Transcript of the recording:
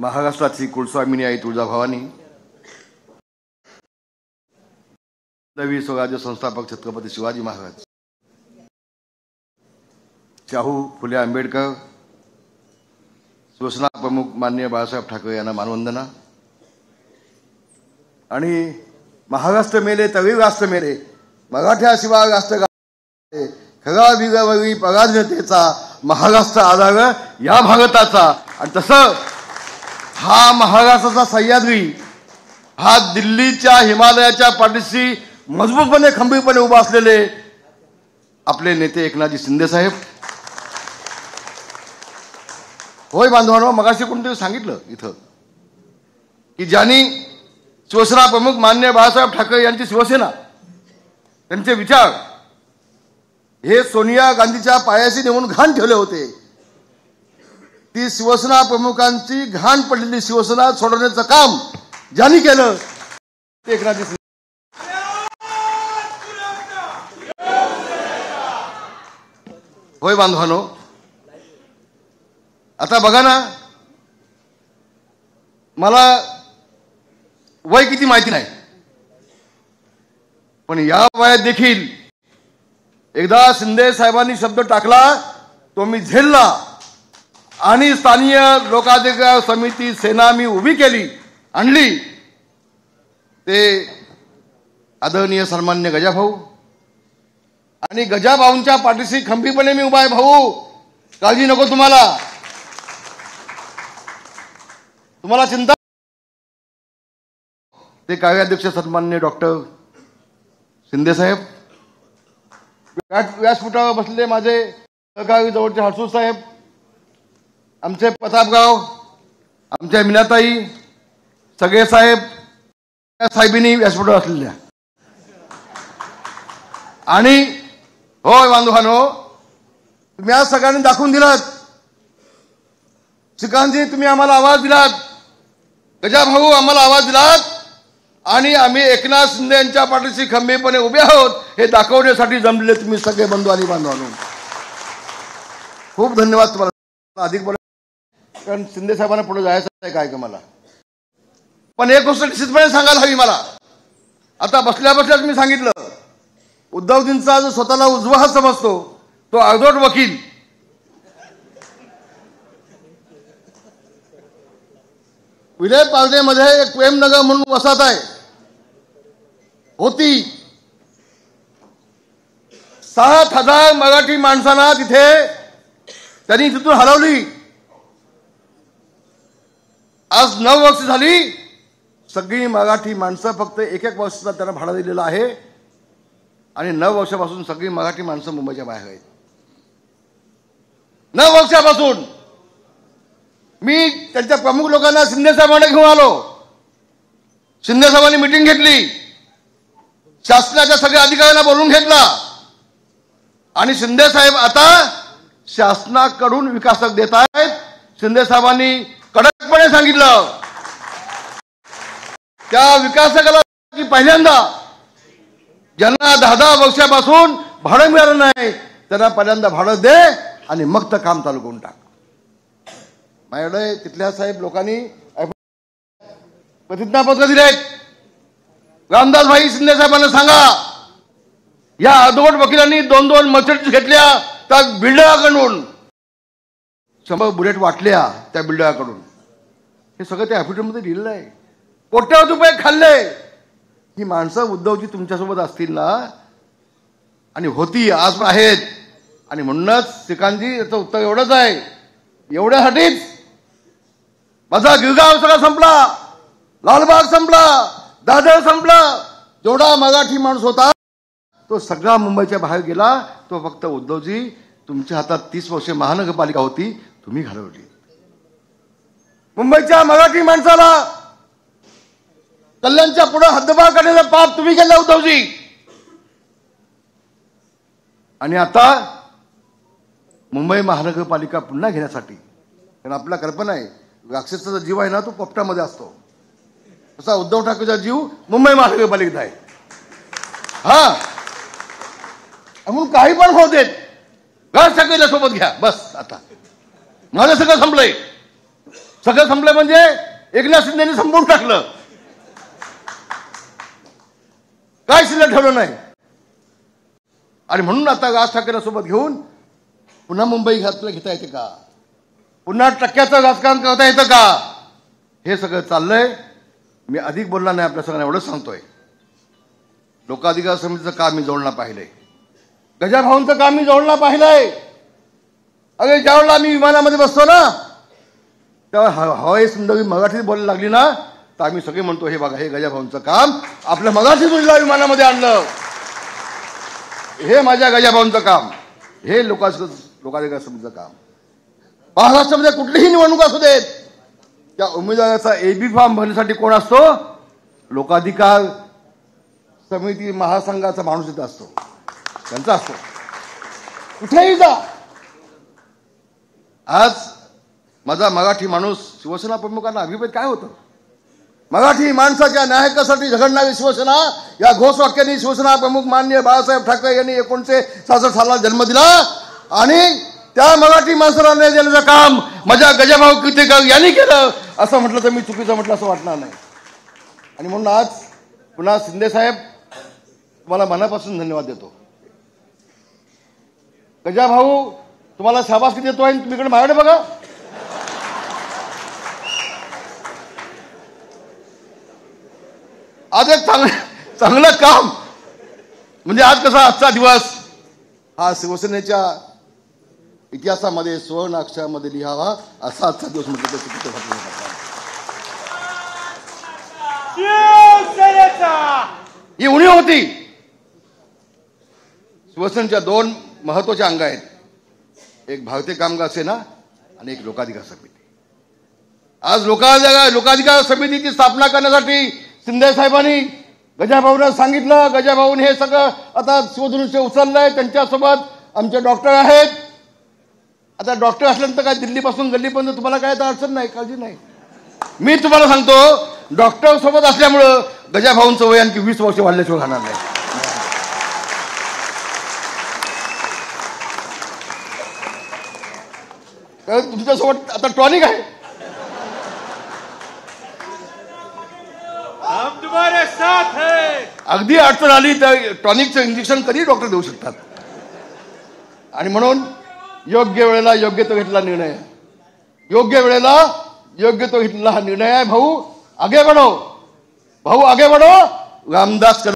महाराष्ट्राची कुलस्वामिनी आई तुळजाभवानी, नवी स्वराज्य संस्थापक छत्रपती शिवाजी महाराज, शाहू फुले आंबेडकर, शिवसेना प्रमुख माननीय बाळासाहेब ठाकरे यांना मानवंदना। आणि महाराष्ट्र मेले तरी राष्ट्र मेले, मराठ्याशिवाय राष्ट्र खरा विगवरी पराधीनतेचा महाराष्ट्र आधार या भारताचा। आणि तसं हा महाराष्ट्राचा सह्याद्री हा दिल्लीच्या हिमालयाच्या पाठीशी मजबूतपणे खंबीरपणे उभा असलेले आपले नेते एकनाथजी शिंदे साहेब। होय बांधवांनो, मगाशी कोणतरी सांगितलं इथं की ज्यांनी शिवसेना प्रमुख माननीय बाळासाहेब ठाकरे यांची शिवसेना, त्यांचे विचार हे सोनिया गांधीच्या पायाशी नेऊन घाण ठेवले होते, ती शिवसेना प्रमुखांची घाण पडलेली शिवसेना सोडवण्याचं काम ज्यांनी केलं ते एकनाथजी शिंदे। होय बांधवांनो, आता बघा ना, मला वय किती माहिती नाही, पण या वयात देखील एकदा शिंदे साहेबांनी शब्द टाकला तो मी झेलला आणि स्थानीय लोकाधिकार समिती सेना मी उभी केली, आणली। ते आदरणीय सन्मान्य गजाभाऊ आणि गजाभाऊंच्या पाठीशी खंबीरपणे मी उभा आहे। भाऊ, काळजी नको तुम्हाला, तुम्हाला चिंता। ते कार्याध्यक्ष सन्मान्य डॉक्टर शिंदे साहेब, व्यासपीठावर बसलेले माझे सहकारी जवळचे हर्सू साहेब, आमचे प्रतापराव, आमच्या मीनाताई, सगळे साहेब, साहेबिनी व्यासपीठावर असलेल्या। आणि होय बांधवांनो, तुम्ही आज सगळ्यांनी दाखवून दिलात, श्रीकांतजी तुम्ही आम्हाला आवाज दिलात, गजाभाऊ आम्हाला आवाज दिलात, आणि आम्ही एकनाथ शिंदे यांच्या पाठीशी खंबीरपणे उभे आहोत हे दाखवण्यासाठी जमलेले तुम्ही सगळे बंधू आणि बांधवांनो, खूप धन्यवाद तुम्हाला। अधिक बोला, कारण शिंदे साहेबांना पुढे जायचं आहे काय का मला, पण एक गोष्ट निश्चितपणे सांगायला हवी मला। आता बसल्या बसल्याच मी सांगितलं, उद्धवजींचा जो स्वतःला उजवा हात समजतो तो अर्धवट वकील, विले पार्लेमध्ये एक प्रेमनगर म्हणून वसाहत आहे होती, 7,000 मराठी माणसांना तिथे त्यांनी तिथून हलवली। आज 9 वर्ष झाली, सगळी मराठी माणसं फक्त 1-1 वर्षाचा त्यांना भाडा दिलेला आहे, आणि 9 वर्षापासून सगळी मराठी माणसं मुंबईच्या बाहेर आहेत। 9 वर्षापासून मी त्यांच्या प्रमुख लोकांना शिंदे साहेबांना घेऊन आलो, शिंदे साहेबांनी मीटिंग घेतली, शासनाच्या सगळ्या अधिकाऱ्यांना बोलवून घेतला, आणि शिंदे साहेब आता शासनाकडून विकासक देत आहेत। शिंदे साहेबांनी कडकपणे सांगितलं त्या विकासकाला की पहिल्यांदा ज्यांना 10-10 वर्षापासून भाडं मिळालं नाही त्यांना पहिल्यांदा भाडं दे आणि मग तर काम चालू करून टाक। माझ्याकडे तिथल्या साहेब लोकांनी प्रतिज्ञापत्र दिलेत, रामदास भाई शिंदे साहेबांना सांगा या अर्धवट वकिलांनी 2-2 मर्सिडीज घेतल्या त्या बिल्डराकडून, 100 बुलेट वाटल्या त्या बिल्डराकडून, हे सगळं त्या ॲफिडेव्हिटमध्ये लिहिलेलं आहे। कोट्यावधी रुपये खाल्ले। ही माणसं उद्धवजी तुमच्यासोबत असतील ना, आणि होती आज पण आहेत, आणि म्हणूनच श्रीकांतजी याचं उत्तर एवढंच आहे, एवढ्यासाठीच माझा गिरगाव सगळा संपला, लालबाग संपला, दादर संपला, जेवढा मराठी माणूस होता तो सगळा मुंबईच्या बाहेर गेला। तो फक्त उद्धवजी तुमच्या हातात 30 वर्ष महानगरपालिका होती, तुम्ही घालवली। मुंबईच्या मराठी माणसाला कल्याणच्या पुढे हद्दपार करण्याचं पाप तुम्ही केलं उद्धवजी। आणि आता मुंबई महानगरपालिका पुन्हा घेण्यासाठी, कारण आपल्याला कल्पना आहे राक्षसाचा जीव आहे ना तो पोपटामध्ये असतो, तसा उद्धव ठाकरेचा जीव मुंबई महानगरपालिकेत आहे। हा, म्हणून काही पण होऊ देत, सगळ्या सोबत घ्या, बस आता माझं सगळं संपलंय। सगळं संपलं म्हणजे एकनाथ शिंदेनी संपवून टाकलं, काय शिल्लक ठेवलं नाही. आणि म्हणून आता राज ठाकरे सोबत घेऊन पुन्हा मुंबई घेता येते का, पुन्हा टक्क्याचं राजकारण करता येतं का, हे सगळं चाललंय. मी अधिक बोलला नाही, आपल्या सगळ्यांना एवढंच सांगतोय. लोकाधिकार समितीचं काम मी जवळला पाहिलंय, गजाभाऊंचं काम मी जवळला पाहिलंय. अरे ज्यावेळेला आम्ही विमानामध्ये बसतो ना, तेव्हा हवाई सुंदरी मराठीत बोलायला लागली ना, तर आम्ही सगळे म्हणतो हे बघा, हे गजाभाऊंचं काम आपल्या मराठी मुलीला विमानामध्ये आणलं, हे माझ्या गजाभाऊंचं काम, हे लोकाधिकार समितीचं काम. महाराष्ट्रामध्ये कुठलीही निवडणूक असू देत, त्या उमेदवाराचा एबी फॉर्म भरण्यासाठी कोण असतो, लोकाधिकार समिती महासंघाचा माणूस इथं असतो, त्यांचा असतो. कुठेही जा. आज माझा मराठी माणूस शिवसेना प्रमुखांना अभिप्राय काय होतं, मराठी माणसाच्या न्यायकासाठी झगडणारी शिवसेना या घोषवाक्याने शिवसेना प्रमुख माननीय बाळासाहेब ठाकरे यांनी 1966 साला जन्म दिला. आणि त्या मराठी माणसाला न्याय देण्याचं काम माझ्या गजाभाऊ कीर्तीकर यांनी केलं, असं म्हटलं तर मी चुकीचं म्हटलं असं वाटणार नाही. आणि म्हणून आज पुन्हा शिंदे साहेब तुम्हाला मनापासून धन्यवाद देतो. गजाभाऊ तुम्हाला शाबासकी देतो आहे, तुम्ही इकडे माझ्याकडे बघा. आज एक चांगलं काम म्हणजे आज कसा आजचा दिवस हा शिवसेनेच्या इतिहासामध्ये सुवर्ण अक्षरामध्ये लिहावा असा आजचा दिवस म्हटलं ही उणीव होती. शिवसेनेच्या 2 महत्वाचे अंग आहेत, एक भारतीय कामगार सेना आणि एक लोकाधिकार समिती. आज लोकाधिकार समितीची स्थापना करण्यासाठी शिंदे साहेबांनी गजाभाऊंना सांगितलं. गजाभाऊंनी हे सगळं आता शिवधनुष्य उचललंय. त्यांच्यासोबत आमचे डॉक्टर आहेत. आता डॉक्टर असल्यानंतर काय दिल्लीपासून गल्लीपर्यंत तुम्हाला काय आता अडचण नाही, काळजी नाही. मी तुम्हाला सांगतो, डॉक्टर सोबत असल्यामुळं गजाभाऊंचं वय आणखी 20 वर्ष वाढल्याशिवाय राहणार नाही. कारण तुमच्यासोबत आता टॉनिक आहे. अगदी अडचण आली तर टॉनिकचं इंजेक्शन कधी डॉक्टर देऊ शकतात. आणि म्हणून योग्य वेळेला योग्य तो घेतला निर्णय, योग्य वेळेला योग्य तो घेतलेला हा निर्णय आहे. भाऊ आगे बढ़ो, भाऊ आगे बढ़ो. रामदास